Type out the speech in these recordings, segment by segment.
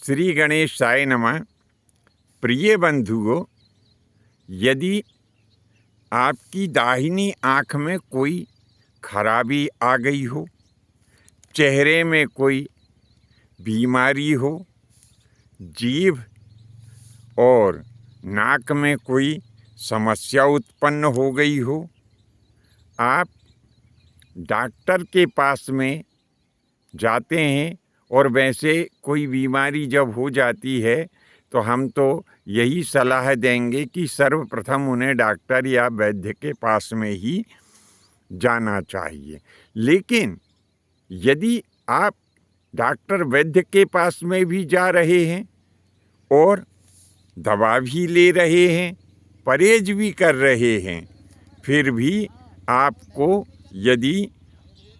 श्री गणेशाय नमः। प्रिय बंधुओं, यदि आपकी दाहिनी आँख में कोई खराबी आ गई हो, चेहरे में कोई बीमारी हो, जीभ और नाक में कोई समस्या उत्पन्न हो गई हो, आप डॉक्टर के पास में जाते हैं और वैसे कोई बीमारी जब हो जाती है तो हम तो यही सलाह देंगे कि सर्वप्रथम उन्हें डॉक्टर या वैद्य के पास में ही जाना चाहिए। लेकिन यदि आप डॉक्टर वैद्य के पास में भी जा रहे हैं और दवा भी ले रहे हैं, परहेज भी कर रहे हैं, फिर भी आपको यदि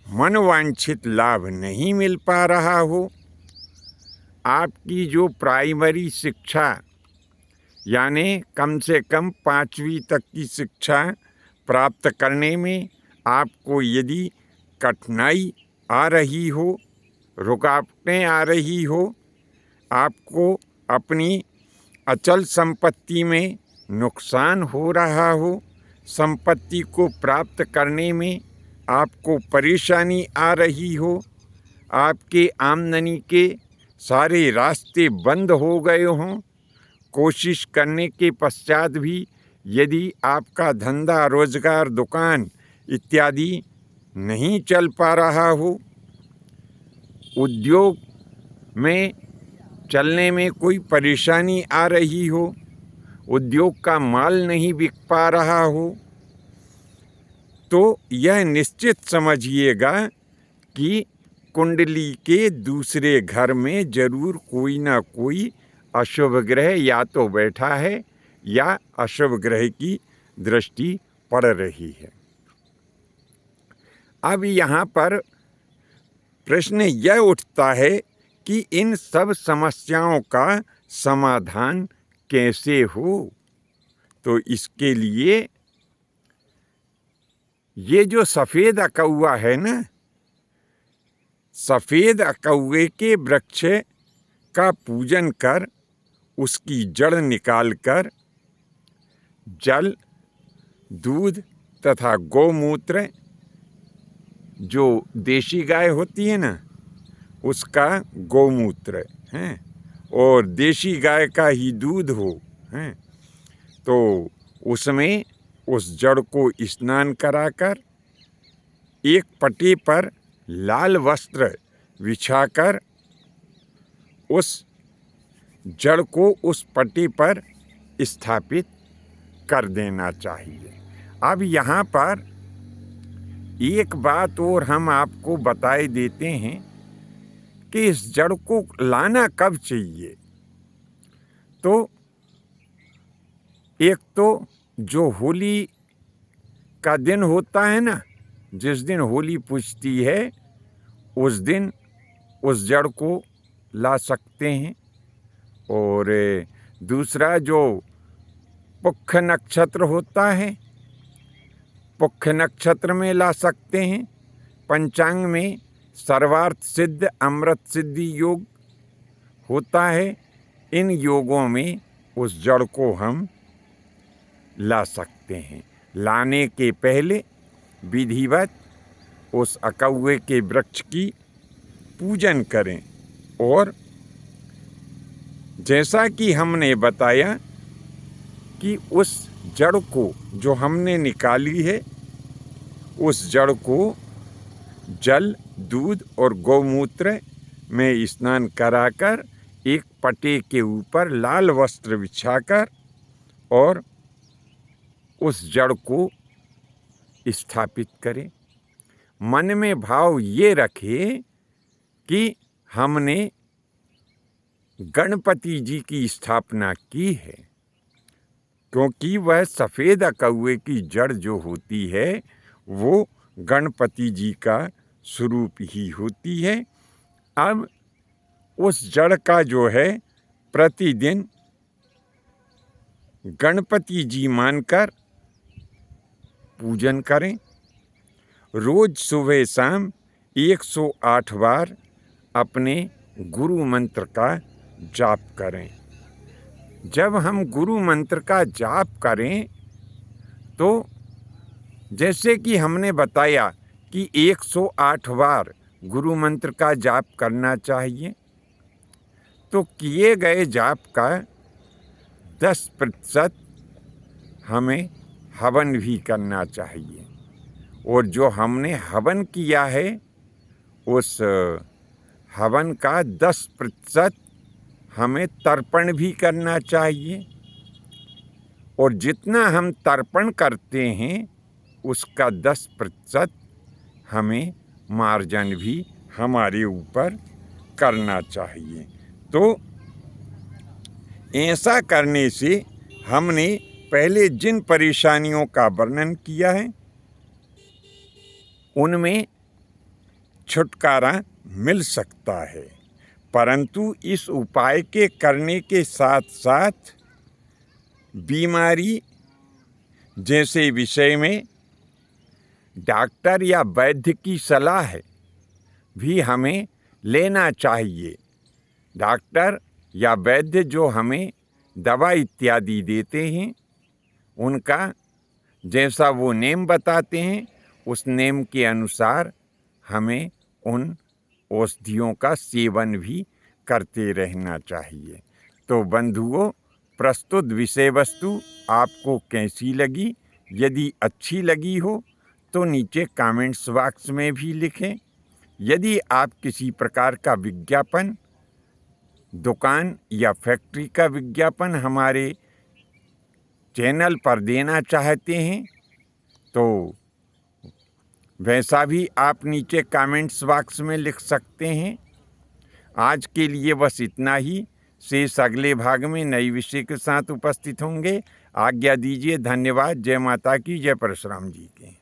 मनोवांछित लाभ नहीं मिल पा रहा हो, आपकी जो प्राइमरी शिक्षा यानी कम से कम 5वीं तक की शिक्षा प्राप्त करने में आपको यदि कठिनाई आ रही हो, रुकावटें आ रही हो, आपको अपनी अचल संपत्ति में नुकसान हो रहा हो, संपत्ति को प्राप्त करने में आपको परेशानी आ रही हो, आपके आमदनी के सारे रास्ते बंद हो गए हों, कोशिश करने के पश्चात भी यदि आपका धंधा रोजगार दुकान इत्यादि नहीं चल पा रहा हो, उद्योग में चलने में कोई परेशानी आ रही हो, उद्योग का माल नहीं बिक पा रहा हो, तो यह निश्चित समझिएगा कि कुंडली के दूसरे घर में जरूर कोई ना कोई अशुभ ग्रह या तो बैठा है या अशुभ ग्रह की दृष्टि पड़ रही है। अब यहाँ पर प्रश्न यह उठता है कि इन सब समस्याओं का समाधान कैसे हो। तो इसके लिए ये जो सफ़ेद अकौआ है ना, सफ़ेद अकौए के वृक्ष का पूजन कर उसकी जड़ निकालकर जल, दूध तथा गौमूत्र, जो देशी गाय होती है ना उसका गौमूत्र है और देशी गाय का ही दूध हो हैं, तो उसमें उस जड़ को स्नान कराकर एक पट्टी पर लाल वस्त्र बिछाकर उस जड़ को उस पट्टी पर स्थापित कर देना चाहिए। अब यहाँ पर एक बात और हम आपको बताए देते हैं कि इस जड़ को लाना कब चाहिए। तो एक तो जो होली का दिन होता है ना, जिस दिन होली पूजती है उस दिन उस जड़ को ला सकते हैं। और दूसरा जो पुख नक्षत्र होता है, पुख नक्षत्र में ला सकते हैं। पंचांग में सर्वार्थ सिद्ध अमृत सिद्धि योग होता है, इन योगों में उस जड़ को हम ला सकते हैं। लाने के पहले विधिवत उस अकौए के वृक्ष की पूजन करें और जैसा कि हमने बताया कि उस जड़ को जो हमने निकाली है, उस जड़ को जल, दूध और गौमूत्र में स्नान कराकर एक पटे के ऊपर लाल वस्त्र बिछाकर और उस जड़ को स्थापित करें। मन में भाव ये रखे कि हमने गणपति जी की स्थापना की है, क्योंकि वह सफ़ेद अकौए की जड़ जो होती है वो गणपति जी का स्वरूप ही होती है। अब उस जड़ का जो है प्रतिदिन गणपति जी मानकर पूजन करें। रोज सुबह शाम 108 बार अपने गुरु मंत्र का जाप करें। जब हम गुरु मंत्र का जाप करें तो जैसे कि हमने बताया कि 108 बार गुरु मंत्र का जाप करना चाहिए, तो किए गए जाप का 10% हमें हवन भी करना चाहिए, और जो हमने हवन किया है उस हवन का 10% हमें तर्पण भी करना चाहिए, और जितना हम तर्पण करते हैं उसका 10% हमें मार्जन भी हमारे ऊपर करना चाहिए। तो ऐसा करने से हमने पहले जिन परेशानियों का वर्णन किया है उनमें छुटकारा मिल सकता है, परंतु इस उपाय के करने के साथ साथ बीमारी जैसे विषय में डॉक्टर या वैद्य की सलाह भी हमें लेना चाहिए। डॉक्टर या वैद्य जो हमें दवा इत्यादि देते हैं उनका जैसा वो नेम बताते हैं उस नेम के अनुसार हमें उन औषधियों का सेवन भी करते रहना चाहिए। तो बंधुओं, प्रस्तुत विषय वस्तु आपको कैसी लगी? यदि अच्छी लगी हो तो नीचे कमेंट्स बॉक्स में भी लिखें। यदि आप किसी प्रकार का विज्ञापन, दुकान या फैक्ट्री का विज्ञापन हमारे चैनल पर देना चाहते हैं तो वैसा भी आप नीचे कमेंट्स बॉक्स में लिख सकते हैं। आज के लिए बस इतना ही। शेष अगले भाग में नई विषय के साथ उपस्थित होंगे। आज्ञा दीजिए। धन्यवाद। जय माता की, जय परशुराम जी की।